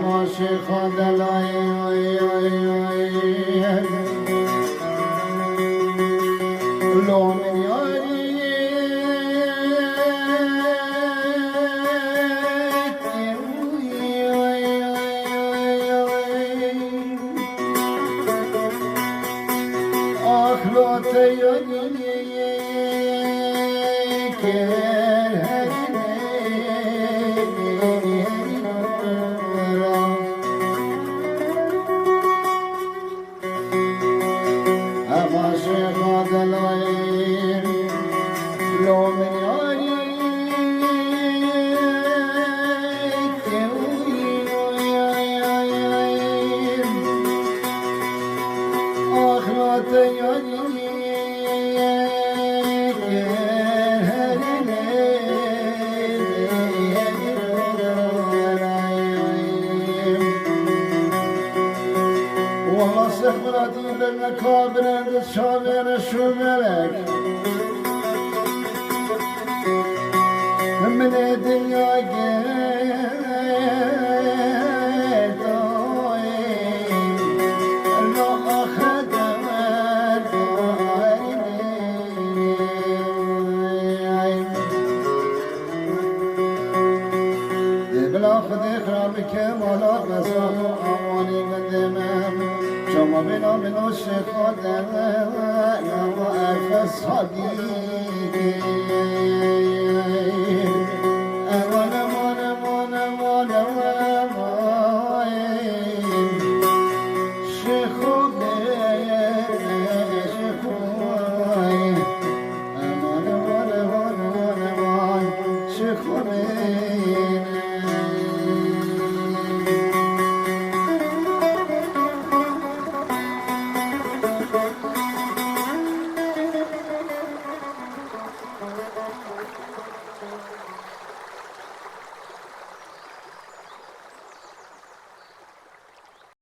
عاشق دلای لون یاری آخلات یاری والله سخبرتي بالمكابر الشابر الشبلك من الدنيا جيت لو أخذ بلا خذ خرابك ولا قصر أواني من دمام شما بنا من عشق يا وقف صديقي